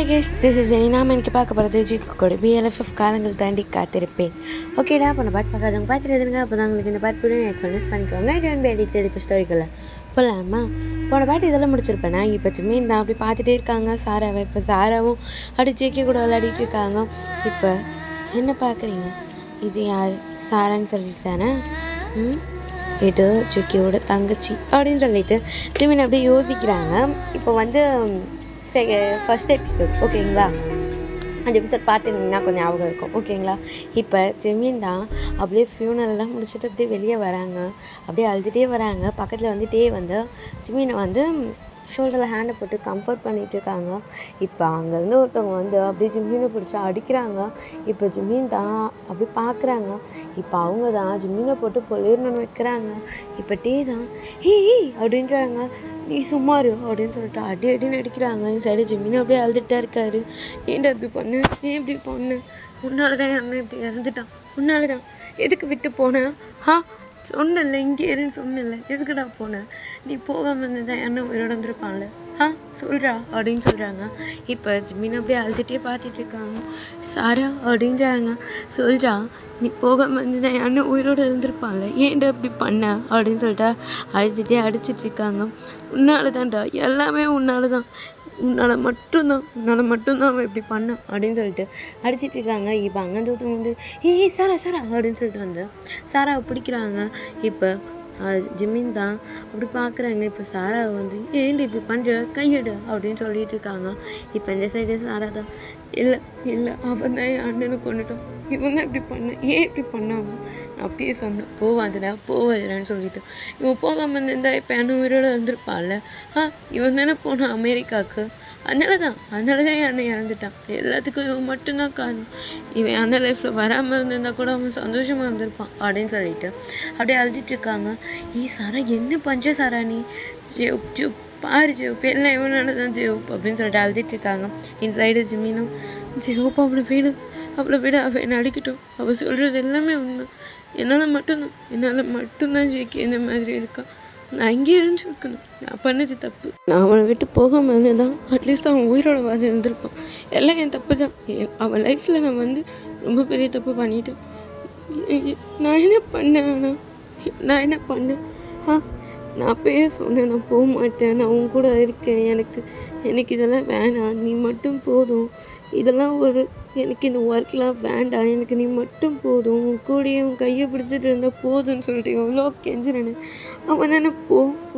Hi guys, this is Jenny. நாம் எனக்கு பார்க்க போகிறது ஜிக்கு பிஎல்எஃப்எஃப் காலங்கள் தாண்டி காத்திருப்பேன். ஓகேடா, போன பாட்டு பார்க்காதவங்க பார்த்துருதுங்க. அப்போ தான் உங்களுக்கு இந்த பாட்டு புரியும். எக்ஸ்பீரியன்ஸ் பண்ணிக்கோங்க. இது வந்து எடிட்டட் இப்போ ஸ்டோரிக்குள்ள போகலாமா? போன பாட்டு இதெல்லாம் முடிச்சிருப்பேனா? இப்போ ஜிம்மீன் தான் அப்படி பார்த்துட்டே இருக்காங்க சாராவை. இப்போ சாராவும் அப்படி ஜேக்கே கூட விளையாடிட்டு இருக்காங்க. இப்போ என்ன பார்க்குறீங்க? இது யார்? சாரான்னு சொல்லிட்டு தானே இது ஜிக்கியோட தங்கச்சி அப்படின்னு சொல்லிட்டு ஜிம்மீன் அப்படியே யோசிக்கிறாங்க. இப்போ வந்து ஃபஸ்ட் எபிசோட் ஓகேங்களா? அந்த எபிசோட் பார்த்துருந்தீங்கன்னா கொஞ்சம் ஞாபகம் இருக்கும் ஓகேங்களா? இப்போ ஜெமீன் தான் அப்படியே ஃபியூனரெல்லாம் முடிச்சுட்டு அப்படியே வெளியே வராங்க. அப்படியே அழுதுகிட்டே வராங்க. பக்கத்தில் வந்துட்டே வந்து ஜெமீனை வந்து ஷோல்டரில் ஹேண்டை போட்டு கம்ஃபர்ட் பண்ணிகிட்டு இருக்காங்க. இப்போ அங்கேருந்து ஒருத்தவங்க வந்து அப்படியே ஜிம்மீனை பிடிச்சி அடிக்கிறாங்க. இப்போ ஜிம்மீன் தான் அப்படி பார்க்குறாங்க. இப்போ அவங்க தான் ஜிம்மீனை போட்டு பொலிர்னு வைக்கிறாங்க. இப்போ டே தான் ஹே அப்படின்றாங்க. நீ சும்மாரு அப்படின்னு சொல்லிட்டு அடி அடின்னு அடிக்கிறாங்க. இந்த சைடு ஜிம்மீனை அப்படியே அழுதுகிட்டா இருக்காரு. ஏன்டா இப்படி பண்ணு, ஏன் இப்படி பண்ணு, உன்னால தான் அண்ணன் இப்படி இறந்துட்டான், உன்னால தான் எதுக்கு விட்டு போனேன்? சொன்னல இங்கே இருன்னு சொன்னல, எதுக்குடா போனேன்? நீ போகாமல் இருந்ததான் என்ன உயிரோட வந்துருப்பான்ல, சொல்கிறா அப்படின்னு சொல்கிறாங்க. இப்போ ஜிம்மீன் அப்படியே அழுதுகிட்டே பார்த்துட்டு இருக்காங்க. சாரா அப்படின்றாங்க. சொல்கிறா, நீ போகாமல் இருந்ததான் என்ன உயிரோடு இருந்திருப்பான்ல, ஏன்டா இப்படி பண்ண அப்படின்னு சொல்லிட்டு அடிச்சுட்டே அடிச்சிட்டு இருக்காங்க. உன்னால தான்டா, எல்லாமே உன்னால தான், உன்னால் மட்டும்தான் அவன் இப்படி பண்ணான் அப்படின்னு சொல்லிட்டு அடிச்சிட்டு இருக்காங்க. இப்போ அங்கேருந்து ஒருத்தவங்க வந்து சாரா அப்படின்னு சொல்லிட்டு வந்து சாராவை பிடிக்கிறாங்க. இப்போ ஜிம்மின் தான் அப்படி பார்க்குறாங்க. இப்போ சாராவை வந்து ஏன்டி இப்படி பண்ணுற, கையெடு அப்படின்னு சொல்லிட்டு இருக்காங்க. இப்போ இந்த சைடு சாரா தான் இல்லை அவன் தான் என் அண்ணனை கொண்டுட்டோம், இவன் தான் இப்படி பண்ண, ஏன் இப்படி பண்ணான்? அப்பயே சொன்னேன் போவாதுடான்னு சொல்லிட்டு. இவன் போகாமல் இருந்தால் இப்போ என்ன உயிரோடு வந்திருப்பான்ல. இவன் தானே போனான் அமெரிக்காவுக்கு, அதனால தான் என் அண்ணன் இறந்துட்டான். எல்லாத்துக்கும் இவன் மட்டும்தான் காரணம். இவன் அண்ணன் லைஃப்பில் வராமல் இருந்திருந்தால் கூட அவன் சந்தோஷமாக இருந்திருப்பான் அப்படின்னு சொல்லிட்டு அப்படியே அழுதுட்டு இருக்காங்க. சாரா என்ன பஞ்ச சாரா நீ, பாரு ஜெவப், எல்லாம் இவனால தான் ஜெவப் அப்படின்னு சொல்லிட்டு அழுதுட்டு இருக்காங்க. இந்த சைடு ஜிம்மினும் ஜெவப் அவளை விட அவள் என்னை அடிக்கட்டும், அவள் சொல்கிறது எல்லாமே உண்மை, என்னால் மட்டும்தான் ஜெயிக்க இந்த மாதிரி இருக்கா, நான் இங்கே இருந்துருக்கணும், நான் பண்ணது தப்பு, நான் அவளை விட்டு போகாமல் தான் அட்லீஸ்ட் அவன் உயிரோட வாதி இருந்திருப்பான். எல்லாம் என் தப்பு தான். அவன் லைஃப்பில் நான் வந்து ரொம்ப பெரிய தப்பு பண்ணிட்டேன். நான் என்ன பண்ணேன்? நான் அப்பயே சொன்னேன், நான் போக மாட்டேன், நான் உன் கூட இருக்கேன், எனக்கு இதெல்லாம் வேணாம், நீ மட்டும் போதும், இதெல்லாம் எனக்கு இந்த ஒர்க்லாம் வேண்டாம், எனக்கு நீ மட்டும் போதும், உன் கூடயே உன் கையை பிடிச்சிட்டு இருந்தால் போதும்னு சொல்லிட்டு எவ்வளோ கெஞ்சினேன். அவன் தானே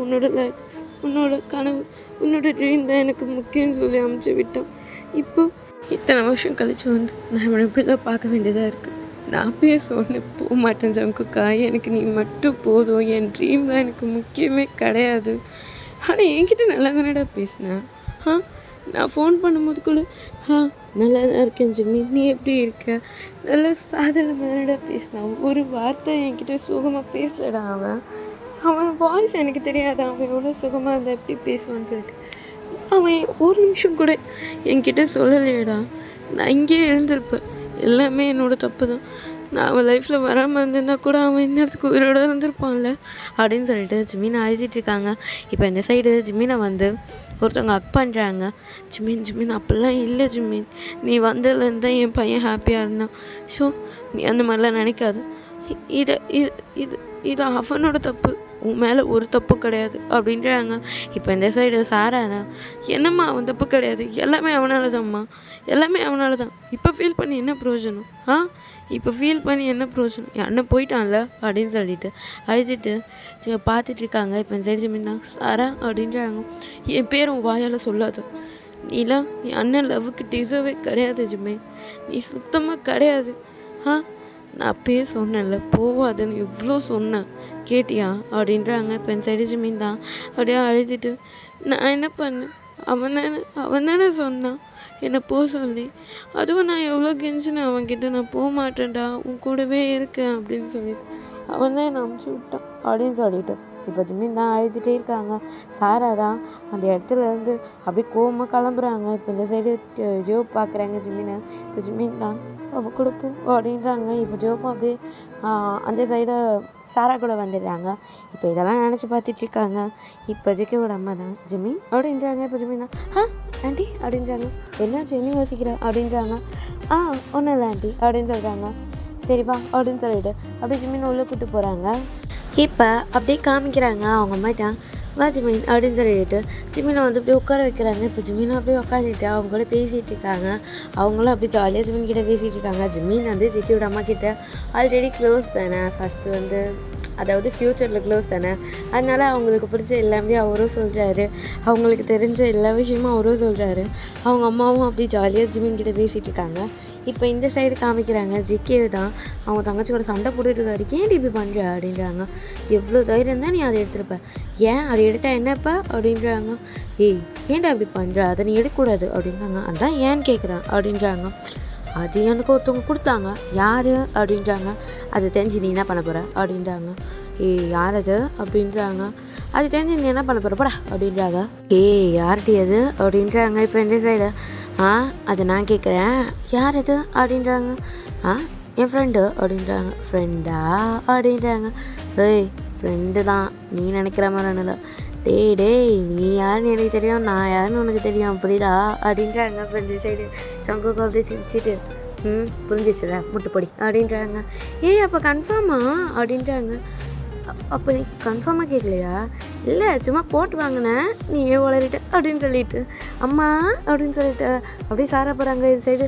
உன்னோட லைஃப், உன்னோட கனவு, உன்னோட ட்ரீம் தான் எனக்கு முக்கியம்னு சொல்லி அமுச்சு விட்டான். இப்போ இத்தனை வருஷம் கழிச்சு வந்து நான் இவனை இப்படி தான் பார்க்க வேண்டியதாக இருக்குது. நான் அப்பயே சொன்னேன், போக மாட்டேன் ஜங்குக்கா, எனக்கு நீ மட்டும் போதும், என் ட்ரீம் தான் எனக்கு முக்கியமே கிடையாது. ஆனால் என்கிட்ட நல்லா தானடா பேசினேன். நான் ஃபோன் பண்ணும்போதுக்குள்ள நல்லா தான் இருக்கேன் ஜிம்மி, நீ எப்படி இருக்க, நல்லா சாதாரண தானடா பேசினான், ஒரு வார்த்தை என்கிட்ட சுகமாக பேசலடா. அவன் வாய்ஸ் எனக்கு தெரியாது, அவன் எவ்வளோ சுகமாக இருந்தால் எப்படி பேசுவான்னு சொல்லிட்டு அவன் ஒரு நிமிஷம் கூட என்கிட்ட சொல்லலையடா. நான் இங்கேயே இருந்திருப்பேன், எல்லாமே என்னோடய தப்பு தான். நான் அவன் லைஃப்பில் வராமல் இருந்திருந்தா கூட அவன் இன்னத்துக்கு உயிரோட இருந்திருப்பான்ல அப்படின்னு சொல்லிட்டு ஜிம்மீனை அழிச்சிட்டு இருக்காங்க. இப்போ இந்த சைடு ஜிம்மீனை வந்து ஒருத்தவங்க அக் பண்ணுறாங்க. ஜிம்மீன் அப்படிலாம் இல்லை ஜிம்மீன், நீ வந்ததுலேருந்து தான் என் பையன் ஹாப்பியாக இருந்தான். ஸோ நீ அந்த மாதிரிலாம் நினைக்காது, இது அவனோட தப்பு, உன் மேலே ஒரு தப்பு கிடையாது அப்படின்றாங்க. இப்போ இந்த சைடு சாரா தான், என்னம்மா அவன் தப்பு கிடையாது, எல்லாமே அவனால தான்ம்மா, எல்லாமே அவனால தான், இப்போ ஃபீல் பண்ணி என்ன பிரயோஜனம்? என் அண்ணன் போயிட்டான்ல அப்படின்னு சொல்லிட்டு அழுதுட்டு பார்த்துட்டு இருக்காங்க. இப்போ இந்த சைடு ஜிம்மின் தான் சாரா அப்படின்றாங்க. என் பேர் உன் வாயால் சொல்லாத, நீலாம் என் அண்ணன் லவ்வுக்கு டிசர்வே கிடையாது ஜிம்மி, நீ சுத்தமாக கிடையாது. நான் அப்பயே சொன்னேன்ல போவாதுன்னு எவ்வளோ சொன்னேன், கேட்டியா அப்படின்றாங்க. இப்போ என் சைடு ஜிம்மீன் தான் அப்படியே அழுதுட்டு, நான் என்ன பண்ணேன், அவன் தானே சொன்னான் என்னை போக சொல்லி, அதுவும் நான் எவ்வளோ கெஞ்சினேன் அவன்கிட்ட, நான் போக மாட்டேன்டா, உன் கூடவே இருக்கேன் அப்படின்னு சொல்லிட்டு அவன் தான் என்னை அமுச்சு விட்டான் அப்படின்னு சொல்லிட்டு இப்போ ஜிம்மீன் தான் அழுதுகிட்டே இருக்காங்க. சாரா தான் அந்த இடத்துல இருந்து அப்படியே கோவமாக கிளம்புறாங்க. இப்போ இந்த சைடு ஜோ பார்க்குறாங்க ஜிம்மீனை. இப்போ ஜிம்மீன் தான் அவள் கூட போ அப்படின்றாங்க. இப்போ ஜோப்பா அப்படியே அந்த சைடு சாரா கூட வந்துடுறாங்க. இப்போ இதெல்லாம் நினச்சி பார்த்துட்டு இருக்காங்க. இப்போ ஜிக்கியோட அம்மா தான் ஜிம்மி அப்படின்றாங்க. இப்போ ஜிம்மீன் தான் ஆண்டி அப்படின்றாங்க. என்னாச்சு என்ன யோசிக்கிற அப்படின்றாங்க. ஒன்றும் இல்லை ஆண்டி அப்படின்னு சொல்கிறாங்க. சரிப்பா அப்படின்னு சொல்லிட்டு அப்படியே ஜிமின் உள்ளே கூப்பிட்டு போகிறாங்க. இப்போ அப்படியே காமிக்கிறாங்க அவங்க அம்மாட்ட. வா ஜிமின் அப்படின்னு சொல்லிட்டு ஜிமினை வந்து அப்படியே உட்கார வைக்கிறாங்க. இப்போ ஜிமினும் அப்படியே உட்காந்துட்டு அவங்க கூட பேசிகிட்டு இருக்காங்க. அவங்களும் அப்படியே ஜாலியாக ஜிமின் கிட்டே பேசிகிட்டு இருக்காங்க. ஜிமின் வந்து ஜிக்கியோட அம்மா கிட்டே ஆல்ரெடி க்ளோஸ் தானே, ஃபஸ்ட்டு வந்து அதாவது ஃப்யூச்சரில் க்ளோஸ் தானே, அதனால் அவங்களுக்கு பிடிச்ச எல்லாமே அவரும் சொல்கிறாரு, அவங்களுக்கு தெரிஞ்ச எல்லா விஷயமும் அவரும் சொல்கிறாரு. அவங்க அம்மாவும் அப்படி ஜாலியாக ஜிமின் கிட்டே பேசிகிட்டு இருக்காங்க. இப்போ இந்த சைடு காமிக்கிறாங்க ஜிகே தான் அவங்க தங்கச்சியோட சண்டை போட்டுட்டு இருக்காரு. ஏன்டி இப்படி பண்ணுற அப்படின்றாங்க. எவ்வளோ தைரியம் தான் நீ அதை எடுத்துருப்ப, ஏன் அதை எடுத்தா என்னப்பா அப்படின்றாங்க. ஏன்டா அப்படி பண்ணுற, அதை நீ எடுக்கக்கூடாது அப்படின்றாங்க. அதான் ஏன்னு கேட்குறேன் அப்படின்றாங்க. அது எனக்கு ஒருத்தவங்க கொடுத்தாங்க, யார் அப்படின்றாங்க. அது தெரிஞ்சு நீ என்ன பண்ண போகிற அப்படின்றாங்க. யார் அது அப்படின்றாங்க. அது தெரிஞ்சு நீ என்ன பண்ண போகிற போடா அப்படின்றாங்க. யார்டி அது அப்படின்றாங்க. இப்போ இந்த சைடு அதை நான் கேட்குறேன், யார் அது அப்படின்றாங்க. என் ஃப்ரெண்டு அப்படின்றாங்க. ஃப்ரெண்டா அப்படின்றாங்க. ஃப்ரெண்டு தான், நீ நினைக்கிற மாதிரி இல்லை. டேய் நீ யாருன்னு எனக்கு தெரியும், நான் யாருன்னு உனக்கு தெரியும், புரியுதா அப்படின்றாங்க. இப்போ இந்த சைடு சங்குக்கு அப்படியே சிரிச்சிட்டு புரிஞ்சிச்சுல முட்டுப்பொடி அப்படின்றாங்க. அப்போ கன்ஃபார்மா அப்படின்றாங்க. அப்போ நீ கன்ஃபார்மாக கேட்கலையா? இல்லை சும்மா போட்டு வாங்கினேன், நீ ஏன் வளரிட்ட அப்படின்னு சொல்லிட்டு அம்மா அப்படின்னு சொல்லிட்டு அப்படியே சாரா போகிறாங்க. இந்த சைடு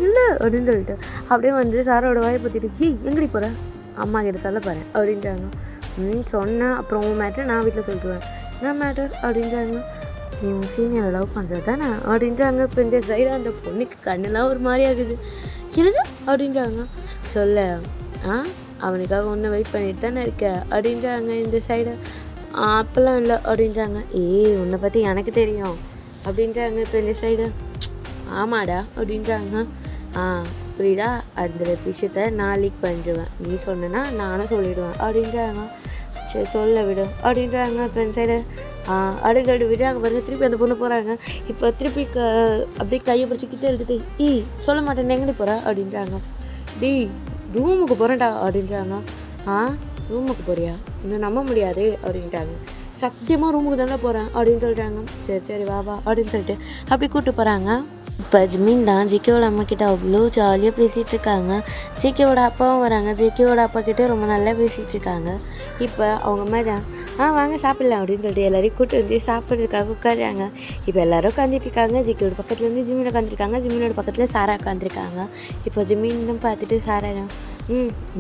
இல்லை அப்படின்னு சொல்லிட்டு அப்படியே வந்து சாரோட வாயை பற்றிட்டு எங்கடி போகிற, அம்மா கிட்ட சொல்ல போகிறேன் அப்படின்றாங்க. சொன்னேன், அப்புறம் உன் மேட்டர் நான் வீட்டில் சொல்லிடுவேன். என்ன மேட்டர் அப்படின்றாங்க. நீ உன் சீனியரை லவ் பண்ணுறது தானே அப்படின்றாங்க. இப்போ இந்த சைடு அந்த பொண்ணுக்கு கண்ணெல்லாம் ஒரு மாதிரி ஆகுது. என்னது அப்படின்றாங்க. சொல்ல அவனுக்காக ஒன்று வெயிட் பண்ணிட்டு தானே இருக்க அப்படின்றாங்க. இந்த சைடு அப்போல்லாம் இல்லை அப்படின்றாங்க. உன்னை பற்றி எனக்கு தெரியும் அப்படின்றாங்க. இப்போ இந்த சைடு ஆமாடா அப்படின்றாங்க. புரியுதா, அந்த விஷயத்த நான் லீக் பண்ணிடுவேன், நீ சொன்னா நானும் சொல்லிவிடுவேன் அப்படின்றாங்க. சரி சொல்ல விடும் அப்படின்றாங்க. இப்போ இந்த சைடு அப்படின்னு சொல்லிட்டு விடுறாங்க பாருங்க. திருப்பி அந்த பொண்ணு போகிறாங்க. இப்போ திருப்பி அப்படியே கையை பிடிச்சி கிட்ட எழுதிட்டு சொல்ல மாட்டேன் எங்கடி போகிற அப்படின்றாங்க. ரூமுக்கு போகிறேன்டா அப்படின்றாங்க. ரூமுக்கு போறியா, இன்னும் நம்ப முடியாது அப்படின்ட்டாங்க. சத்தியமாக ரூமுக்கு தானே போகிறேன் அப்படின்னு சொல்கிறாங்க. சரி வா அப்படின்னு சொல்லிட்டு அப்படி கூப்பிட்டு போகிறாங்க. இப்போ ஜிமின் தான் ஜிகேவோட அம்மா கிட்ட அவ்வளோ ஜாலியாக பேசிகிட்டு இருக்காங்க. ஜிகேவோட அப்பாவும் வராங்க. ஜிகேவோட அப்பா கிட்டே ரொம்ப நல்லா பேசிகிட்டு இருக்காங்க. இப்போ அவங்க அம்மா தான் வாங்க சாப்பிட்லாம் அப்படின்னு சொல்லிட்டு எல்லோரையும் கூப்பிட்டு வந்து சாப்பிட்றதுக்காக உட்காடுறாங்க. இப்போ எல்லோரும் உட்காந்துட்டு இருக்காங்க. ஜிகேவோட பக்கத்துலேருந்து ஜிமின் உட்காந்துருக்காங்க. ஜிமினோட பக்கத்தில் சாரா உட்காந்துருக்காங்க. இப்போ ஜிமின் பார்த்துட்டு சாரா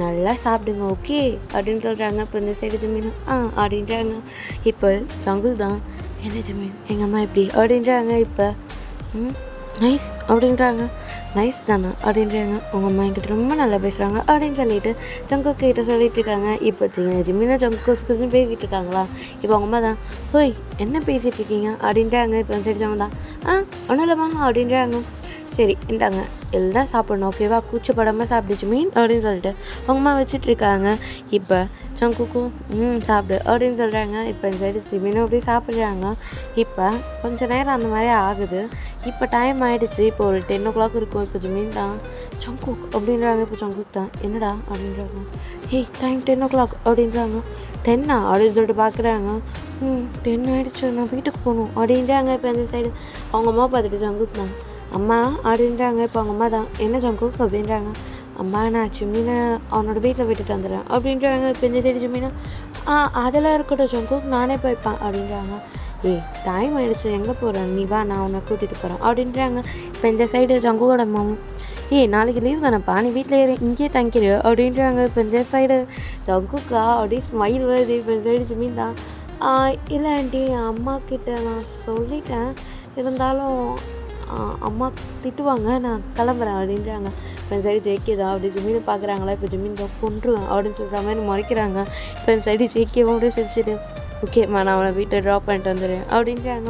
நல்லா சாப்பிடுங்க ஓகே அப்படின்னு சொல்கிறாங்க. இப்போ இந்த சைடு ஜிமின் அப்படின்றாங்க. இப்போ சங்குல் தான் என்ன ஜிமின் எங்கள் அம்மா எப்படி அப்படின்றாங்க. இப்போ நைஸ் அப்படின்றாங்க. நைஸ் தானே அப்படின்றாங்க. உங்கள் அம்மா என்கிட்ட ரொம்ப நல்லா பேசுகிறாங்க அப்படின்னு சொல்லிட்டு சங்கு கிட்ட சொல்லிட்டு இருக்காங்க. இப்போ ஜிமினா சங்கு கொசுன்னு பேசிகிட்டு இருக்காங்களா. இப்போ அவங்க அம்மா தான் என்ன பேசிகிட்டு இருக்கீங்க அப்படின்றாங்க. இப்போ சரி சங்க தான் ஒன்றும் இல்லைம்மா அப்படின்றாங்க. சரி இந்தாங்க எல்லாம் சாப்பிட்ணும் ஓகேவா, கூச்சப்படாமல் சாப்பிடுச்சு மீன் அப்படின்னு சொல்லிட்டு அவங்க அம்மா வச்சுட்டு இருக்காங்க. இப்போ சங்குக்கும் சாப்பிடு அப்படின்னு சொல்கிறாங்க. இப்போ இந்த சைடு ஜிமினும் அப்படியே சாப்பிட்றாங்க. இப்போ கொஞ்சம் நேரம் அந்த மாதிரி ஆகுது. இப்போ டைம் ஆகிடுச்சு. இப்போ ஒரு 10 o'clock இருக்கும். இப்போ ஜிமின் தான் சங்குக் அப்படின்றாங்க. இப்போ சங்குக் தான் என்னடா அப்படின்றாங்க. டைம் 10 o'clock அப்படின்றாங்க. 10 அப்படின்னு சொல்லிட்டு பார்க்குறாங்க. 10 ஆகிடுச்சு, நான் வீட்டுக்கு போகணும் அப்படின்றாங்க. இப்போ இந்த சைடு அவங்க அம்மா பார்த்துட்டு சங்குக் தான் அம்மா அப்படின்றாங்க. இப்போ அவங்க அம்மா தான் என்ன சங்குக் அப்படின்றாங்க. அம்மா நான் ஜிமினை அவனோட வீட்டில் விட்டுட்டு வந்துடுறேன் அப்படின்றாங்க. இப்போ இந்த சைடு ஜிமினா அதெல்லாம் இருக்கட்டும் சங்குக் நானே போய்ப்பேன் அப்படின்றாங்க. டைம் ஆகிடுச்சு எங்கே போகிறேன், நீ வா நான் உன்னை கூட்டிகிட்டு போகிறேன் அப்படின்றாங்க. இப்போ இந்த சைடு சங்குவோட அம்மாவும் நாளைக்கு லீவ் தானேப்பா, நீ வீட்டில் இங்கேயே தங்கிடு அப்படின்றாங்க. இப்போ இந்த சைடு சங்குக்கா அப்படியே ஸ்மைல் வருது. இப்போ இந்த சைடு ஜிமின் தான் இல்லை ஆண்டி அம்மா கிட்ட நான் சொல்லிட்டேன், இருந்தாலும் அம்மா திட்டுவாங்க, நான் கிளம்புறேன் அப்படின்றாங்க. இப்போ இந்த சைடு ஜெயிக்கேதான் அப்படி ஜிமினை பார்க்குறாங்களா. இப்போ ஜிமின் தான் கொன்றுவேன் அப்படின்னு சொல்கிற மாதிரி முறைக்கிறாங்க. இப்போ இந்த சைடு ஜெயிக்கவும் அப்படியே சிரிச்சிட்டு ஓகேம்மா நான் அவனை வீட்டை ட்ராப் பண்ணிட்டு வந்துடுறேன் அப்படின்றாங்க.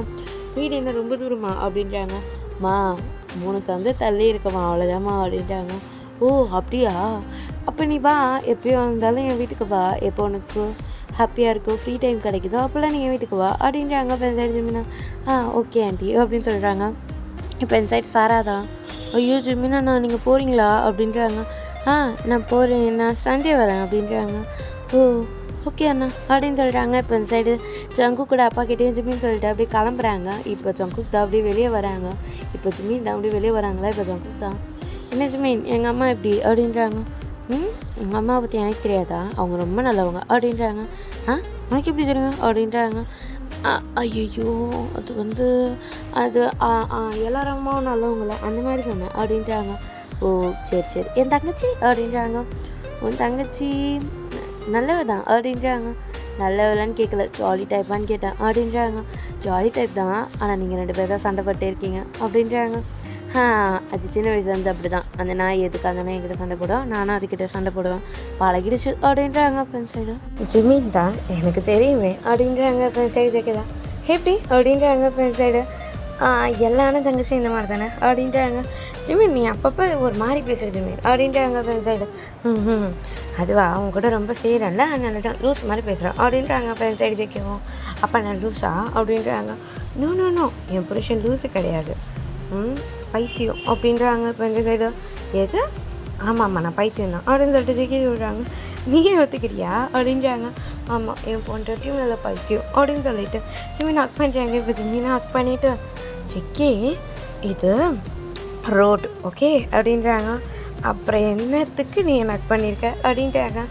வீடு என்ன ரொம்ப தூரமா அப்படின்றாங்க. 3 சந்தை தள்ளி இருக்கம்மா அவ்வளோதாம்மா அப்படின்றாங்க. அப்படியா, அப்போ நீ வா எப்போயும் வந்தாலும் என் வீட்டுக்கு வா, எப்போ உனக்கு ஹாப்பியாக இருக்கும் ஃப்ரீ டைம் கிடைக்குதோ அப்போல்லாம் நீங்கள் வீட்டுக்கு வா அப்படின்றாங்க. இப்போ இந்த சைடு ஜிமினா ஓகே ஆண்டி அப்படின்னு சொல்கிறாங்க. இப்போ இந்த சைடு சாரா தான் ஐயோ ஜிமினா நான் நீங்கள் போகிறீங்களா அப்படின்றாங்க. நான் போகிறேன், நான் சண்டே வரேன் அப்படின்றாங்க. ஓகே அண்ணா அப்படின்னு சொல்கிறாங்க. இப்போ இந்த சைடு ஜங்கு கூட அப்பா கிட்டேயும் ஜிம்மின்னு சொல்லிட்டு அப்படியே கிளம்புறாங்க. இப்போ ஜங்குக் தான் அப்படியே வெளியே வராங்க. இப்போ ஜிம்மின் தான் அப்படியே வெளியே வராங்களா. இப்போ ஜங்குக் தான் என்ன ஜிம்மின் எங்கள் அம்மா எப்படி அப்படின்றாங்க. உங்கள் அம்மாவை பற்றி எனக்கு தெரியாதா, அவங்க ரொம்ப நல்லவங்க அப்படின்றாங்க. உனக்கு எப்படி தெரியும் அப்படின்றாங்க. ஐயோ அது அது எல்லாரும் அம்மாவும் நல்லவங்கள அந்த மாதிரி சொன்னேன் அப்படின்றாங்க. ஓ சரி என் தங்கச்சி அப்படின்றாங்க. உன் தங்கச்சி நல்லவ தான் அப்படின்றாங்க. நல்லவளான்னு கேட்கல, ஜாலி டைப்பான்னு கேட்டேன் அப்படின்றாங்க. ஜாலி டைப் தான், ஆனால் நீங்கள் 2 பேர் தான் சண்டை பட்டு இருக்கீங்க அப்படின்றாங்க. அது சின்ன வயசுலேருந்து அப்படி தான். அந்த நாய் எதுக்கு அந்த நாய் என்கிட்ட சண்டை போடுவேன், நானும் அதுக்கிட்ட சண்டை போடுவேன், பழகிடுச்சு அப்படின்றாங்க. ஃப்ரெண்ட் சைடு ஜிம்மின் தான் எனக்கு தெரியுமே அப்படின்றாங்க. ஃப்ரெண்ட் சைடு ஜெக்கி தான் எப்படி அப்படின்றாங்க. ஃப்ரெண்ட் சைடு எல்லாரும் தங்கச்சி இந்த மாதிரி தானே அப்படின்றாங்க. ஜிம்மின் நீ அப்பப்போ ஒரு மாதிரி பேசுகிற ஜிம்மின் அப்படின்றாங்க. ஃப்ரெண்ட் சைடு அதுவா அவங்க கூட ரொம்ப செய்கிறேன்ல, அதனால தான் லூஸ் மாதிரி பேசுகிறேன் அப்படின்றாங்க. ஃப்ரெண்ட் சைடு ஜெக்கிவும் அப்போ நான் லூஸா அப்படின்றாங்க. நோ என் புருஷன் லூஸு கிடையாது, பைத்தியம் அப்படின்றாங்க. இப்போ இந்த சைடு எது ஆமாம் நான் பைத்தியம் தான் அப்படின்னு சொல்லிட்டு ஜெக்கி சொல்கிறாங்க. நீங்கள் ஒத்துக்கிறியா அப்படின்றாங்க. ஆமாம் என் பொண்டாட்டியும் நல்ல பைத்தியம் அப்படின்னு சொல்லிட்டு ஜிம்மின் ஹக் பண்ணுறாங்க. இப்போ ஜிம்மினை ஹக் பண்ணிவிட்டு ஜெக்கி இது ரோடு ஓகே அப்படின்றாங்க. அப்புறம் என்னத்துக்கு நீ என்ன ஹக் பண்ணியிருக்க அப்படின்ட்டாங்க.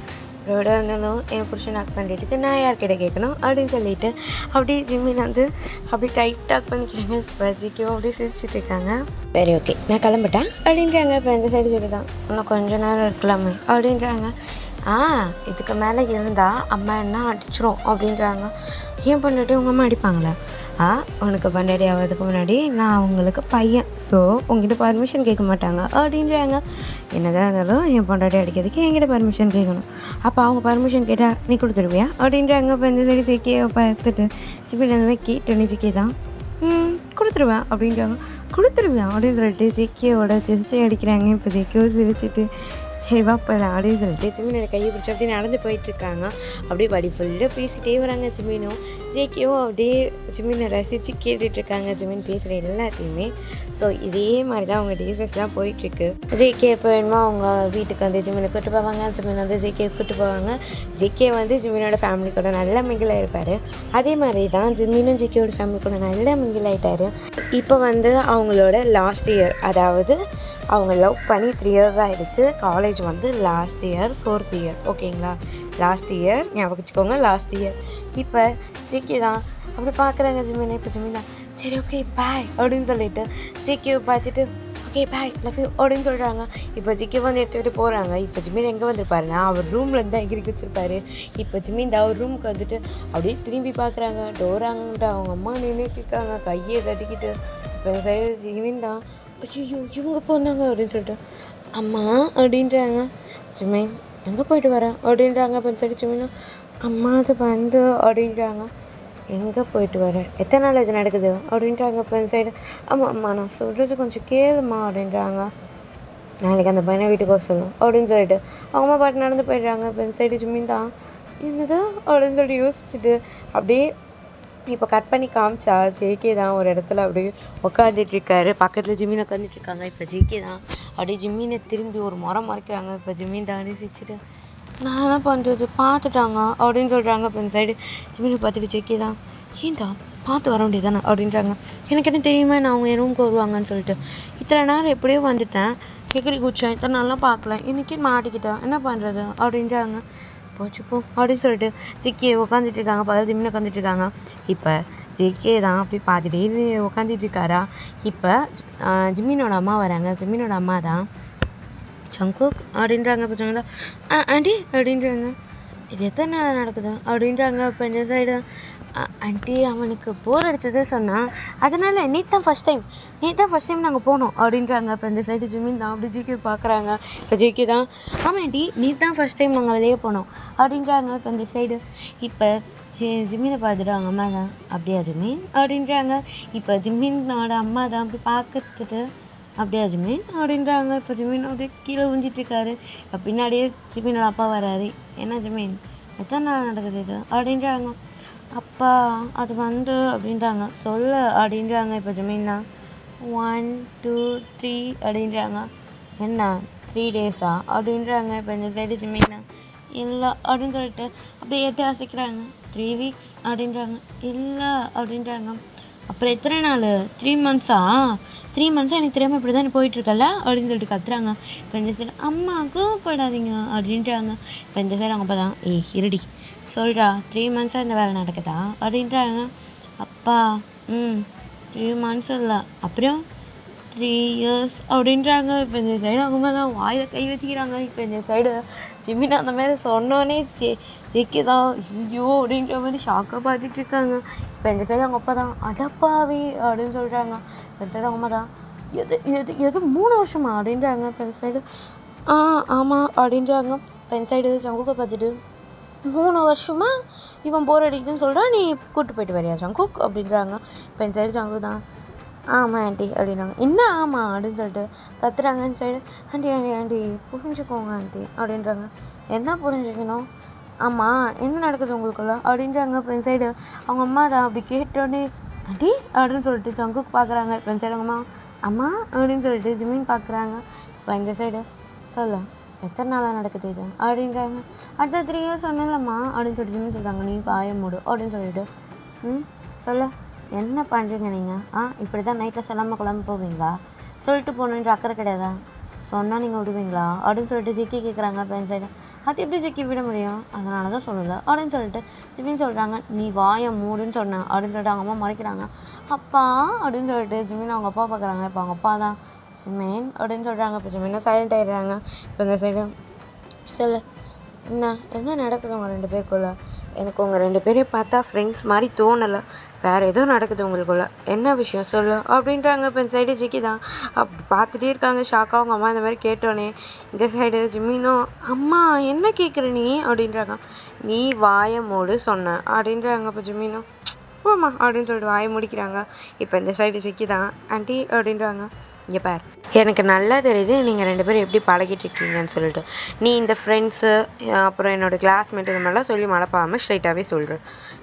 ரோடாக இருந்தாலும் என் புருஷன் ஹக் பண்ணுறதுக்கு நான் யார்கிட்ட கேட்கணும் அப்படின்னு சொல்லிட்டு அப்படியே ஜிம்மின் அப்படி டைட்டாக ஹக் பண்ணிக்கிறாங்க. இப்போ ஜிக்கியும் அப்படியே சிரிச்சிட்டு இருக்காங்க. சரி ஓகே நான் கிளம்பிட்டேன் அப்படின்றாங்க. இப்போ இந்த சைடு ஜிக்கி தான் இன்னும் கொஞ்சம் நேரம் இருக்கலாமே அப்படின்றாங்க. இதுக்கு மேலே இருந்தால் அம்மா என்ன அடிச்சிரும் அப்படின்றாங்க. ஏன் பண்ணிட்டு உங்கள் அம்மா அடிப்பாங்களா? உனக்கு பண்டாடி ஆகிறதுக்கு முன்னாடி நான் அவங்களுக்கு பையன், ஸோ உங்ககிட்ட பர்மிஷன் கேட்க மாட்டாங்க அப்படின்றாங்க. என்னதான் இருந்தாலும் என் பொண்டாட்டி அடிக்கிறதுக்கு என்கிட்ட பர்மிஷன் கேட்கணும், அப்போ அவங்க பர்மிஷன் கேட்டால் நீ கொடுத்துருவியா அப்படின்றாங்க. இப்போ இந்த சைடு ஜிக்கியை பார்த்துட்டு ஜிப்பிலேருந்து கேட்டு ஜிக்கி தான் கொடுத்துருவேன் அப்படின்றாங்க. கொடுத்துருவேன் அப்படின்னு சொல்லிட்டு ஜிக்கியோட செஸ்டை அடிக்கிறாங்க. இப்போ ஜிக்கியோ சிரிச்சிட்டு சரி வாப்பா அப்படின்னு சொல்லிட்டு ஜிம்மினோட கையை பிடிச்சி அப்படியே நடந்து போயிட்டுருக்காங்க. அப்படியே படி ஃபுல்லாக பேசிகிட்டே வராங்க. ஜிம்மினும் ஜேக்கியும் அப்படியே ஜிம்மினை ரசித்து கேட்டுட்ருக்காங்க ஜிம்மின் பேசுகிற எல்லாத்தையுமே. ஸோ இதே மாதிரி தான் அவங்க டேஸ்லாம் போயிட்டுருக்கு. ஜேகே எப்போ வேணுமோ அவங்க வீட்டுக்கு வந்து ஜிம்மினை கூட்டு போவாங்க, ஜிம்மின் வந்து ஜேகே கூட்டு போவாங்க. ஜேகே வந்து ஜிம்மினோட ஃபேமிலி கூட நல்லா மிங்கில் இருப்பார். அதே மாதிரி தான் ஜிம்மினும் ஜேகேயோட ஃபேமிலி கூட நல்லா மிங்கில் ஆகிட்டார். இப்போ வந்து அவங்களோட லாஸ்ட் இயர், அதாவது அவங்க லவ் பண்ணி 3 years ஆகிடுச்சு. காலேஜ் வந்து லாஸ்ட் இயர் 4th year ஓகேங்களா. லாஸ்ட் இயர் ஞாபகம் வச்சுக்கோங்க, லாஸ்ட் இயர். இப்போ ஜிக்கி தான் அப்படி பார்க்குறாங்க ஜிம்மினை. இப்போ ஜிம்மின் தான் சரி ஓகே பாய் அப்படின்னு சொல்லிட்டு ஜிக்கியை பார்த்துட்டு ஓகே பாய் லவ் யூ அப்படின்னு சொல்கிறாங்க. இப்போ ஜிக்கி வந்து எடுத்துக்கிட்டு போகிறாங்க. இப்போ ஜிம்மின் எங்கே வந்திருப்பாருன்னா அவர் ரூம்லேருந்து தான் எகிரிக்கி வச்சுருப்பாரு. இப்போ ஜிம்மின் தான் அவர் ரூமுக்கு வந்துட்டு அப்படியே திரும்பி பார்க்குறாங்க. டோராங்கன்ட்டு அவங்க அம்மா நின்றுட்டு இருக்காங்க கையை தட்டிக்கிட்டு. இப்போ சைடு ஜிம்மின் தான் ஐயோ இவங்க போனாங்க அப்படின்னு சொல்லிட்டு அம்மா அப்படின்றாங்க. ஜிம்மின் எங்கே போயிட்டு வரேன் அப்படின்றாங்க. அப்போ சரி ஜிம்மினும் அம்மா அது வந்து அப்படின்றாங்க. எங்கே போயிட்டு வரேன், எத்தனை நாள் இது நடக்குது அப்படின்றாங்க. இப்போ இந்த சைடு அம்மா நான் சொல்கிறது கொஞ்சம் கேளுமா அப்படின்றாங்க. நாளைக்கு அந்த பையனை வீட்டுக்கு வர சொல்லணும் அப்படின்னு சொல்லிட்டு அவங்க அம்மா பாட்டு நடந்து போயிடுறாங்க. இப்போ இந்த சைடு ஜிம்மின் தான் என்னது அப்படின்னு சொல்லிட்டு யோசிச்சுட்டு அப்படியே இப்போ கட் பண்ணி காமிச்சா ஜேகே தான் ஒரு இடத்துல அப்படியே உட்காந்துட்ருக்காரு. பக்கத்தில் ஜிம்மின் உட்காந்துட்ருக்காங்க. இப்போ ஜேகே தான் அப்படியே ஜிம்மினை திரும்பி ஒரு முறம் மறைக்கிறாங்க. இப்போ ஜிம்மின் தான் சிரிச்சுட்டு நான் என்ன பண்ணுறது பார்த்துட்டாங்க அப்படின்னு சொல்கிறாங்க. இப்போ இந்த சைடு ஜிம்மினை பார்த்துட்டு ஜேகே தான் ஏன்டா பார்த்து வர வேண்டியது தானே அப்படின்றாங்க. எனக்கு என்ன தெரியுமா நான் அவங்க என் ரூமுக்கு வருவாங்கன்னு சொல்லிட்டு இத்தனை நேரம் எப்படியோ வந்துட்டேன், எகிரி குச்சேன், இத்தனை நாள்லாம் பார்க்கல, இன்றைக்கி மாட்டிக்கிட்டேன், என்ன பண்ணுறது அப்படின்றாங்க. போச்சு போ அப்படின்னு சொல்லிட்டு ஜிக்கே உட்காந்துட்டு இருக்காங்க. பக்கத்தில் ஜிம்மின் உட்காந்துட்டு இருக்காங்க. இப்போ ஜிக்கே தான் அப்படி பார்த்துட்டே உட்காந்துட்டு இருக்காரா. இப்போ ஜிம்மினோட அம்மா வராங்க. ஜிம்மினோட அம்மா தான் ஜங்குக் அப்படின்றாங்க. இப்போ ஜங்கு தான் ஆண்டி அப்படின்றாங்க. இது எத்தனை நாள் நடக்குது அப்படின்றாங்க. இப்போ இந்த சைடு ஆண்டி அவனுக்கு போர் அடிச்சது சொன்னான், அதனால் நேற்று தான் ஃபஸ்ட் டைம் நாங்கள் போனோம் அப்படின்றாங்க. இப்போ இந்த சைடு ஜிம்மின் தான் அப்படி ஜிகே பார்க்குறாங்க. இப்போ ஜிகே தான் ஆமாம் ஆண்டி நேற்று தான் ஃபஸ்ட் டைம் நாங்கள் வெளியே போனோம் அப்படின்றாங்க. இப்போ இந்த சைடு இப்போ ஜிம்மினை பார்த்துட்டு அவங்க அம்மா தான் அப்படியா ஜிம்மின் அப்படின்றாங்க. இப்போ ஜிம்மினோட அம்மா தான் அப்படி பார்த்துட்டு அப்படியா ஜிம்மின் அப்படின்றாங்க. இப்போ ஜிம்மின் அப்படியே கீழே ஊஞ்சிட்ருக்காரு. இப்போ பின்னாடியே ஜிம்மினோட அப்பா வராரு. என்ன ஜிம்மின் எத்தனை நாள் நடக்குது இது அப்படின்றாங்க. அப்பா அது வந்து அப்படின்றாங்க. சொல்லு அப்படின்றாங்க. இப்போ ஜிம்மின் தான் 1 2 3 அப்படின்றாங்க. என்ன 3 days அப்படின்றாங்க. இப்போ இந்த சைடு ஜிம்மின் தான் இல்லை அப்படின்னு சொல்லிட்டு அப்படியே ஏற்றி அசைக்கிறாங்க. 3 வீக்ஸ் அப்படின்றாங்க. இல்லை அப்படின்றாங்க. அப்புறம் எத்தனை நாள்? 3 மந்த்ஸா? 3 மந்த்ஸாக எனக்கு தெரியாமல் இப்படி தான் போயிட்டுருக்கல அப்படின்னு சொல்லிட்டு கத்துறாங்க. இப்போ இந்த சைடு அம்மா கோவப்படாதீங்க அப்படின்றாங்க. இப்போ இந்த சைடு அவங்க அப்பா தான் இருடி சொல்கிறா 3 மந்த்ஸாக இந்த வேலை நடக்குதா அப்படின்றாங்க. அப்பா 3 மந்த்ஸ் இல்லை அப்புறம் 3 இயர்ஸ் அப்படின்றாங்க. இப்போ இந்த சைடு அவங்க தான் வாயில் கை வச்சுக்கிறாங்க. இப்போ இந்த சைடு ஜிமின் அந்த மாதிரி சொன்னோன்னே ஜெக்கிதான் ஐயோ அப்படின்ற மாதிரி ஷாக்காக பார்த்துட்ருக்காங்க. இப்போ இந்த சைடு அவங்க அப்பா தான் அடப்பாவி அப்படின்னு சொல்கிறாங்க. இந்த சைடு அவங்க அம்மா தான் எது எது எது 3 வருஷமா அப்படின்றாங்க. இப்போ இந்த சைடு ஆமாம் அப்படின்றாங்க. இப்போ இந்த சைடு ஜங்குக்கை பார்த்துட்டு 3 வருஷமா இவன் போர் அடிக்குதுன்னு சொல்கிறான், நீ கூப்பிட்டு போயிட்டு வரியா ஜங்குக் அப்படின்றாங்க. இப்போ இந்த சைடு ஜங்கு தான் ஆமாம் ஆண்டி அப்படின்றாங்க. என்ன ஆமாம் அப்படின்னு சொல்லிட்டு கத்துறாங்க. இந்த சைடு ஆண்டி புரிஞ்சுக்கோங்க ஆண்டி அப்படின்றாங்க. என்ன புரிஞ்சுக்கணும்? ஆமாம் என்ன நடக்குது உங்களுக்குள்ள அப்படின்றாங்க. இப்போ இந்த சைடு அவங்க அம்மா தான் அப்படி கேட்டோடனே ஆண்டி அப்படின்னு சொல்லிட்டு ஜங்குக்கு பார்க்குறாங்க. இப்போ இந்த சைடு அவங்க அம்மா அப்படின்னு சொல்லிட்டு ஜிமின் பார்க்குறாங்க. இப்போ இந்த சைடு சொல்ல எத்தனை நாளாக நடக்குது இது அப்படின்றாங்க. அடுத்த 3 இயர்ஸ் சொன்னலம்மா அப்படின்னு சொல்லிட்டு ஜிமின் சொல்கிறாங்க. நீ வாய மூடு அப்படின்னு சொல்லிட்டு சொல்ல என்ன பண்ணுறீங்க நீங்கள்? இப்படி தான் நைட்டில் சொல்லாமல் குழம்பு போவீங்களா? சொல்லிட்டு போகணுன்ற அக்கறை கிடையாதா? சொன்னால் நீங்கள் விடுவீங்களா அப்படின்னு சொல்லிட்டு ஜிக்கி கேட்குறாங்க. இப்போ என் சைடு அது எப்படி ஜிக்கி விட முடியும்? அதனால தான் சொல்லலை அப்படின்னு சொல்லிட்டு ஜிமின் சொல்கிறாங்க. நீ வாயை மூடுன்னு சொன்னேன் அப்படின்னு சொல்லிட்டு அவங்க அம்மா மறைக்கிறாங்க. அப்பா அப்படின்னு சொல்லிட்டு ஜிமின் அவங்க அப்பா பார்க்குறாங்க. இப்போ அவங்க அப்பா தான் ஜிமின் அப்படின்னு சொல்கிறாங்க. இப்போ ஜிமினும் சைலண்ட் ஆகிடுறாங்க. இப்போ இந்த சைடு சொல்லு என்ன நடக்குது உங்கள் 2 பேருக்குள்ள? எனக்கு உங்கள் 2 பேரையும் பார்த்தா ஃப்ரெண்ட்ஸ் மாதிரி தோணலை, வேறு ஏதோ நடக்குது உங்களுக்குள்ள, என்ன விஷயம் சொல்லு அப்படின்றாங்க. இப்போ இந்த சைடு ஜிக்கி தான் அப்படி பார்த்துட்டே இருக்காங்க ஷாக்காக. அவங்க அம்மா இந்த மாதிரி கேட்டோன்னே இந்த சைடு ஜிம்மினும் அம்மா என்ன கேட்குற நீ அப்படின்றாங்க. நீ வாயை மூடு சொன்ன அப்படின்றாங்க. இப்போ ஜிம்மினும் போம்மா அப்படின்னு சொல்லிட்டு வாயை முடிக்கிறாங்க. இப்போ இந்த சைடு ஜிக்கி தான் ஆண்டி அப்படின்றாங்க. இங்கே பார், எனக்கு நல்லா தெரியுது நீங்கள் 2 பேரும் எப்படி பழகிட்டு இருக்கீங்கன்னு சொல்லிட்டு. நீ இந்த ஃப்ரெண்ட்ஸு அப்புறம் என்னோடய கிளாஸ்மேட் இந்த மாதிரிலாம் சொல்லி மழப்பாமல் ஸ்ட்ரைட்டாகவே சொல்கிறேன்,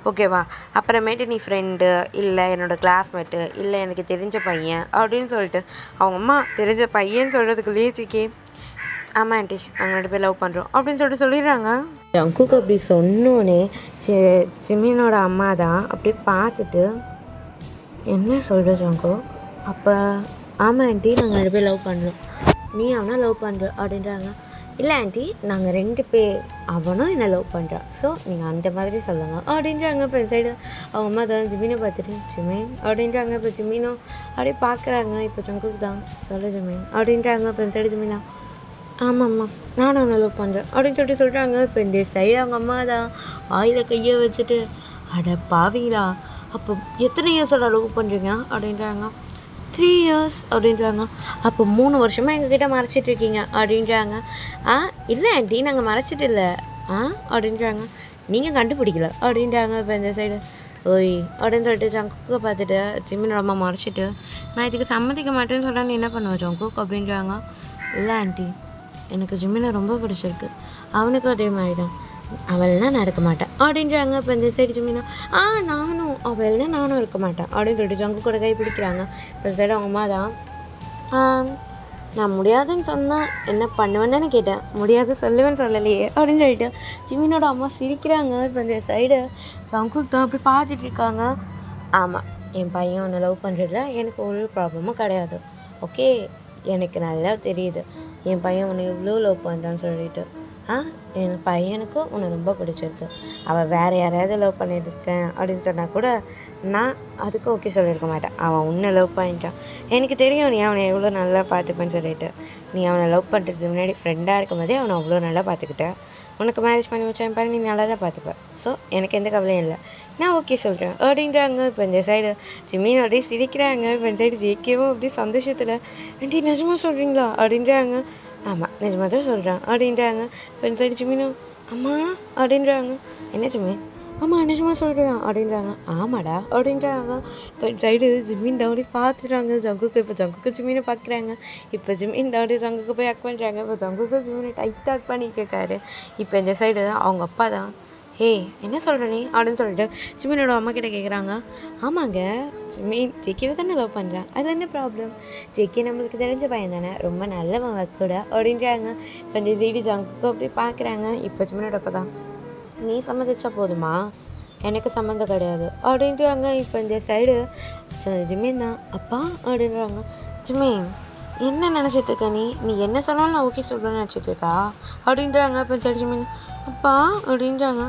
ஓகேவா? அப்புறமேட்டு நீ ஃப்ரெண்டு இல்லை என்னோடய கிளாஸ்மேட்டு இல்லை எனக்கு தெரிஞ்ச பையன் அப்படின்னு சொல்லிட்டு அவங்க அம்மா தெரிஞ்ச பையன்னு சொல்கிறதுக்குள்ளேயே சிக்கி ஆமாம் ஆண்டி நாங்கள் 2 பேர் லவ் பண்ணுறோம் அப்படின்னு சொல்லிட்டு சொல்லிடுறாங்க. ஜங்குக்கு அப்படி சொன்னோன்னே ஜிமினோட அம்மா தான் அப்படி பார்த்துட்டு என்ன சொல்கிற ஜங்கு? அப்போ ஆமாம் ஆண்டி நாங்கள் 2 பேர் லவ் பண்ணுறோம், நீ அவனை லவ் பண்ணுற அப்படின்றாங்க. இல்லை ஆண்டி நாங்கள் 2 பேர், அவனும் என்னை லவ் பண்ணுறான், ஸோ நீங்கள் அந்த மாதிரி சொல்லுங்கள் அப்படின்றாங்க. இப்போ சைடு அவங்க அம்மா தான் ஜிமினை பார்த்துட்டு ஜிமின் அப்படின்றாங்க. இப்போ ஜிமினும் அப்படியே பார்க்குறாங்க. இப்போ ஜங்குக்கு தான் சொல்லு ஜிமின் அப்படின்றாங்க. இப்போ சைடு ஜிமினா ஆமாம்மா நானும் அவனை லவ் பண்ணுறேன் அப்படின்னு சொல்லிட்டு சொல்கிறாங்க. இப்போ இந்த சைடு அவங்க அம்மா தான் ஆயில் கையை வச்சுட்டு அட பாவீங்களா, அப்போ எத்தனை இயர்ஸோட லவ் பண்ணுறீங்க அப்படின்றாங்க. 3 இயர்ஸ் அப்படின்றாங்க. அப்போ 3 வருஷமாக எங்ககிட்ட மறைச்சிட்ருக்கீங்க அப்படின்றாங்க. இல்லை ஆண்டி நாங்கள் மறைச்சிட்டு இல்லை அப்படின்றாங்க. நீங்கள் கண்டுபிடிக்கல அப்படின்றாங்க. இப்போ இந்த சைடு ஓய் அப்படின்னு சொல்லிட்டு ஜங்குக்கை பார்த்துட்டு ஜிம்மினோட அம்மா மறைச்சிட்டு நான் இதுக்கு சம்மதிக்க மாட்டேன்னு சொல்கிறேன், நீ என்ன பண்ணுவேன் ஜங்குக் அப்படின்றாங்க. இல்லை ஆண்டி எனக்கு ஜிம்மினை ரொம்ப பிடிச்சிருக்கு, அவனுக்கும் அதே மாதிரி தான், அவள்னா நான் இருக்க மாட்டேன் அப்படின்றாங்க. இப்போ இந்த சைடு ஜிம்மினா நானும் அவள்னா நானும் இருக்க மாட்டேன் அப்படின்னு சொல்லிட்டு ஜங்கு கூட கை பிடிக்கிறாங்க. இப்போ இந்த சைடு அவங்க அம்மா தான் நான் முடியாதுன்னு சொன்னால் என்ன பண்ணுவேன்னு கேட்டேன், முடியாது சொல்லுவேன்னு சொல்லலையே அப்படின்னு சொல்லிட்டு ஜிம்மினோட அம்மா சிரிக்கிறாங்க. இப்போ இந்த சைடு ஜங்கு தான் அப்படி பார்த்துட்டு இருக்காங்க. ஆமாம் என் பையன் உன்னை லவ் பண்ணுறதுல எனக்கு ஒரு ப்ராப்ளமும் கிடையாது, ஓகே? எனக்கு நல்லா தெரியுது என் பையன் உன்னை எவ்வளோ லவ் பண்ணுறான்னு சொல்லிட்டு. என் பையனுக்கு உன்னை ரொம்ப பிடிச்சிருக்கு, அவள் வேறு யாரையாவது லவ் பண்ணியிருக்கேன் அப்படின்னு சொன்னால் கூட நான் அதுக்கு ஓகே சொல்லியிருக்க மாட்டேன். அவன் உன்னை லவ் பண்ணிட்டான், எனக்கு தெரியும் நீ அவனை எவ்வளோ நல்லா பார்த்துப்பேன்னு சொல்லிட்டு. நீ அவனை லவ் பண்ணுறதுக்கு முன்னாடி ஃப்ரெண்டாக இருக்கும் போதே அவனை அவ்வளோ நல்லா பார்த்துக்கிட்டேன், உனக்கு மேரேஜ் பண்ணி வச்சேன் பாரு, நீ நல்லா தான் பார்த்துப்பேன், ஸோ எனக்கு எந்த கவலையும் இல்லை, நான் ஓகே சொல்கிறேன் அப்படின்றாங்க. இப்போ இந்த சைடு ஜிம்மின் அப்படியே சிரிக்கிறாங்க. இப்போ இந்த சைடு ஜேகேவும் அப்படியே சந்தோஷத்தில் ஆண்டி நிஜமாக சொல்கிறீங்களா அப்படின்றாங்க. ஆமாம் நிஜமாக தான் சொல்கிறேன் அப்படின்றாங்க. இப்போ இந்த சைடு ஜிம்மினும் அம்மா அப்படின்றாங்க. என்ன ஜிம்மின்? ஆமாம் நிஜமாக சொல்கிறேன் அப்படின்றாங்க. ஆமாடா அப்படின்றாங்க. இப்போ இந்த சைடு ஜிம்மின் தவடி பார்த்துறாங்க ஜங்குக்கு. இப்போ ஜங்குக்கு ஜிம்மினை பார்க்குறாங்க. இப்போ ஜிம்மின் தவடி ஜங்குக்கு போய் அக் பண்ணுறாங்க. இப்போ ஜங்குக்கு ஜிம்மினை டைட்டாக அக் பண்ணிட்டு இருக்காரு. இப்போ இந்த சைடு அவங்க அப்பா தான் ஏய் என்ன சொல்கிற நீ அப்படின்னு சொல்லிட்டு ஜிமினோட அம்மா கிட்ட கேட்குறாங்க. ஆமாங்க, ஜிமின் ஜெக்கியை தானே லவ் பண்ணுறான், அது என்ன ப்ராப்ளம்? ஜெக்கி நம்மளுக்கு தெரிஞ்ச பையன் தானே, ரொம்ப நல்லவன் கூட அப்படின்றாங்க. இப்போ இந்த சைடு ஜங்குக்கும் அப்படி பார்க்குறாங்க. இப்போ ஜிமினோட அப்பா தான், நீ சம்மதிச்சா போதுமா, எனக்கு சம்மந்தம் கிடையாது அப்படின்றாங்க. இப்போ இந்த சைடு ஜிமின் தான், அப்பா அப்படின்றாங்க. ஜிமின் என்ன நினச்சிட்ருக்க நீ நீ என்ன சொன்னாலும் நான் ஓகே சொல்கிறேன்னு நினச்சிட்ருக்கா அப்படின்றாங்க. இப்போ சரி ஜிமின், அப்பா அப்படின்றாங்க.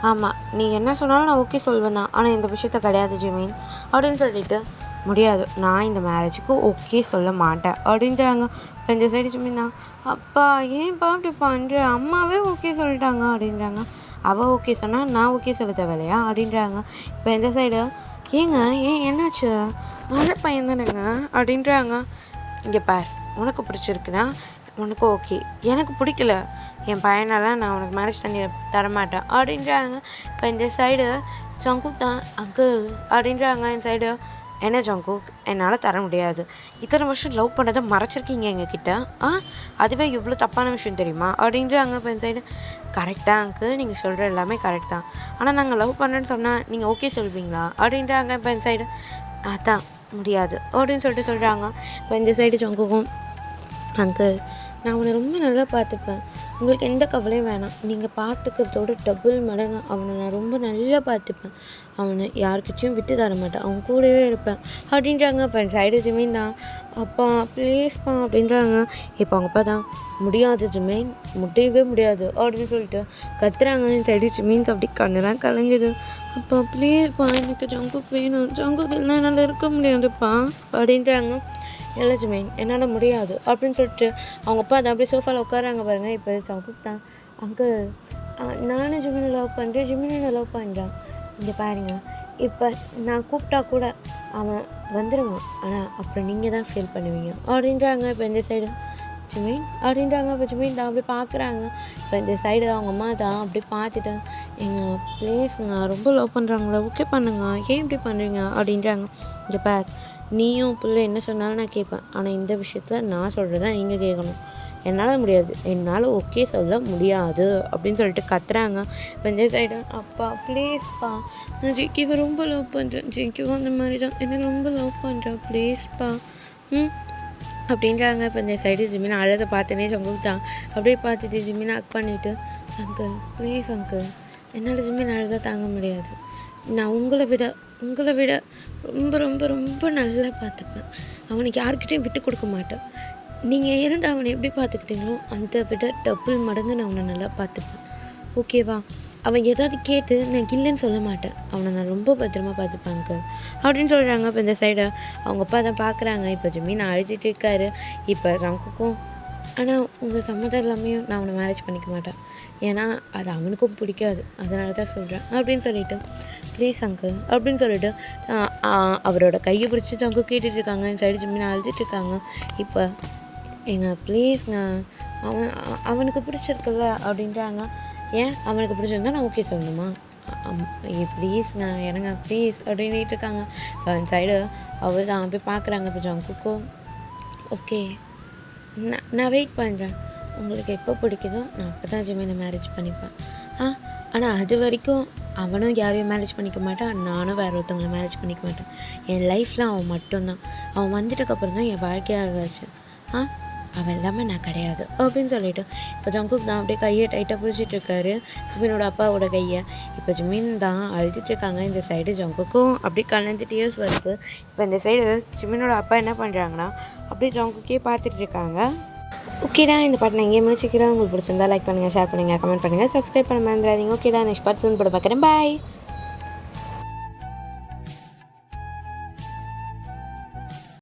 ஆமாம், நீ என்ன சொன்னாலும் நான் ஓகே சொல்வேன் தான், ஆனால் இந்த விஷயத்த கிடையாது ஜிமின் அப்படின்னு சொல்லிட்டு, முடியாது, நான் இந்த மேரேஜுக்கு ஓகே சொல்ல மாட்டேன் அப்படின்றாங்க. இப்போ இந்த சைடு ஜிமின்னா, அப்பா ஏன்ப்பா இப்படி பண்ணுற, அம்மாவே ஓகே சொல்லிட்டாங்க அப்படின்றாங்க. அவள் ஓகே சொன்னால் நான் ஓகே சொல்ல தேவையில்லையா அப்படின்றாங்க. இப்போ இந்த சைடு, ஏங்க ஏன் என்னாச்சு, நல்ல பையன் தானேங்க அப்படின்றாங்க. இங்கே பார், உனக்கு பிடிச்சிருக்குன்னா உனக்கு ஓகே, எனக்கு பிடிக்கல, என் பையனெல்லாம் நான் உனக்கு மேரேஜ் பண்ணி தரமாட்டேன் அப்படின்றாங்க. இப்போ இந்த சைடு ஜங்குக் தான், அங்கிள் அப்படின்றாங்க. இந்த சைடு, என்ன ஜங்குக், என்னால் தர முடியாது, இத்தனை வருஷம் லவ் பண்ணதை மறைச்சிருக்கீங்க எங்ககிட்ட, அதுவே இவ்வளோ தப்பான விஷயம் தெரியுமா அப்படின்றாங்க. இப்போ இந்த சைடு, கரெக்டாக அங்கிள், நீங்கள் சொல்கிற எல்லாமே கரெக்ட் தான், ஆனால் நாங்கள் லவ் பண்ணுறேன்னு சொன்னால் நீங்கள் ஓகே சொல்வீங்களா அப்படின்றாங்க. இப்போ இந்த சைடு, அதான் முடியாது அப்படின்னு சொல்லிட்டு சொல்கிறாங்க. இப்போ இந்த சைடு ஜங்குக்கும், அங்கிள் நான் அவனை ரொம்ப நல்லா பார்த்துப்பேன், உங்களுக்கு எந்த கவலையும் வேணாம், நீங்கள் பார்த்துக்கிறதோட டபுள் மடங்கு அவனை நான் ரொம்ப நல்லா பார்த்துப்பேன், அவனை யாருக்கிட்டையும் விட்டு தர மாட்டேன், அவன் கூடவே இருப்பேன் அப்படின்றாங்க. இப்போ சைடு ஜிமின் தான், அப்பா ப்ளீஸ்ப்பா அப்படின்றாங்க. இப்போ அவங்க அப்பா தான், முடியாது ஜிமின், முடியவே முடியாது அப்படின்னு சொல்லிட்டு கத்துறாங்க. என் சைடு ஜிமின்க்கு அப்படி கண்ணெல்லாம் கலங்குது. அப்பா ப்ளீஸ்ப்பா, எனக்கு ஜங்குக் வேணும், ஜங்குக் இல்லைனா என்னால் இருக்க முடியாதுப்பா அப்படின்றாங்க. இல்லை ஜிமின், என்னால் முடியாது அப்படின்னு சொல்லிட்டு அவங்க அப்பா அதை அப்படியே சோஃபாவில் உட்காராங்க பாருங்கள். இப்போ ஜங்குக் தான், அங்கிள் நானும் ஜிமினை லவ் பண்ணுறேன், ஜிமினை லவ் பண்ணுறான், இங்கே பாருங்க, இப்போ நான் கூப்பிட்டா கூட அவன் வந்துடுவான், ஆனால் அப்புறம் நீங்கள் தான் ஃபீல் பண்ணுவீங்க அப்படின்றாங்க. இப்போ இந்த சைடு ஜிமின் அப்படின்றாங்க. இப்போ ஜிமின் தான் அப்படி பார்க்குறாங்க. இப்போ இந்த சைடு அவங்க அம்மா தான் அப்படி பார்த்துட்டு, எங்கள் ப்ளீஸ்ங்க ரொம்ப லவ் பண்ணுறாங்களா, ஓகே பண்ணுங்க, ஏன் இப்படி பண்ணுறீங்க அப்படின்றாங்க. இங்கே பார், நீயும் பிள்ளை என்ன சொன்னாலும் நான் கேட்பேன், ஆனால் இந்த விஷயத்தில் நான் சொல்கிறத நீங்கள் கேட்கணும், என்னால் முடியாது, என்னால் ஓகே சொல்ல முடியாது அப்படின்னு சொல்லிட்டு கத்துறாங்க. இப்போ இந்த சைடு, அப்பா ப்ளீஸ்ப்பா, நான் ஜிக்கிவை ரொம்ப லவ் பண்ணுறேன், ஜிக்கிவும் அந்த மாதிரி தான் என்னை ரொம்ப லவ் பண்ணுறேன், ப்ளீஸ்ப்பா அப்படின்றாங்க. இப்போ இந்த சைடு ஜிமின் அழுத பார்த்தனே ஜங்குக் தான் அப்படியே பார்த்துட்டு ஜிமின் ஹக் பண்ணிவிட்டு, அங்கிள் ப்ளீஸ் அங்கிள், என்னால் ஜிமின் அழுத தாங்க முடியாது, நான் உங்களை விட ரொம்ப ரொம்ப ரொம்ப நல்லா பார்த்துப்பேன், அவனுக்கு யாருக்கிட்டையும் விட்டு கொடுக்க மாட்டேன், நீங்கள் இருந்து அவனை எப்படி பார்த்துக்கிட்டீங்களோ அதை விட டபுள் மடங்கு நான் அவனை நல்லா பார்த்துப்பேன், ஓகேவா? அவன் ஏதாவது கேட்டு நான் இல்லைன்னு சொல்ல மாட்டேன், அவனை நான் ரொம்ப பத்திரமா பார்த்துப்பாங்க அப்படின்னு சொல்கிறாங்க. இப்போ இந்த சைடை அவங்க அப்பா தான் பார்க்குறாங்க. இப்போ ஜிமின் அழுதுட்டு இருக்காரு. இப்போ ஜங்குக்கும், ஆனால் உங்கள் சம்மதம் எல்லாமே நான் அவனை மேரேஜ் பண்ணிக்க மாட்டேன், ஏன்னா அது அவனுக்கும் பிடிக்காது, அதனால தான் சொல்கிறேன் அப்படின்னு சொல்லிட்டு, ப்ளீஸ் அங்கிள் அப்படின்னு சொல்லிட்டு அவரோட கையை பிடிச்சி ஜங்கு கேட்டுட்ருக்காங்க. இந்த சைடு ஜிமின் அழுதுட்டுருக்காங்க. இப்போ ப்ளீஸ்ங்க, அவனுக்கு பிடிச்சிருக்குல்ல அப்படின்றாங்க. ஏன் அவனுக்கு பிடிச்சிருந்தா நான் ஓகே சொல்லணுமா, ப்ளீஸ்ங்க இறங்க ப்ளீஸ் அப்படின்ட்டு இருக்காங்க. அவன் சைடு அவர் தான் போய் பார்க்குறாங்க. இப்போ ஜங்குக்கும், ஓகே நான் வெயிட் பண்ணுறேன், உங்களுக்கு எப்போ பிடிக்குதோ நான் அப்போ தான் ஜிமினை மேரேஜ் பண்ணிப்பேன், ஆனால் அது வரைக்கும் அவனும் யாரையும் மேரேஜ் பண்ணிக்க மாட்டான், நானும் வேறு ஒருத்தவங்களை மேரேஜ் பண்ணிக்க மாட்டேன், என் லைஃப்பில் அவன் மட்டும்தான், அவன் வந்துட்டுக்கப்புறம் தான் என் வாழ்க்கையாக ஆச்சு, அவன் எல்லாமே நான் கிடையாது அப்படின்னு சொல்லிட்டு இப்போ ஜங்குக் தான் அப்படியே கையை டைட்டாக பிடிச்சிட்டு இருக்காரு, ஜிமினோட அப்பாவோட கையை. இப்போ ஜிமின் தான் அழுதுட்டுருக்காங்க. இந்த சைடு ஜங்குக்கும் அப்படியே கலந்து டியர்ஸ் வருது. இப்போ இந்த சைடு ஜிமினோட அப்பா என்ன பண்ணுறாங்கன்னா அப்படியே ஜங்குக்கே பார்த்துட்டு இருக்காங்க. ஓகேடா, இந்த பாட்டு நான் எங்கேயே முடிச்சுக்கிறேன். உங்களுக்கு பிடிச்சிருந்தா லைக் பண்ணுங்கள், ஷேர் பண்ணுங்கள், கமெண்ட் பண்ணுங்கள், சப்ஸ்கிரைப் பண்ண மறந்துடாதீங்க. ஓகேடா, நெக்ஸ்ட் பார்ட் சூன் போட பார்க்குறேன். பாய்.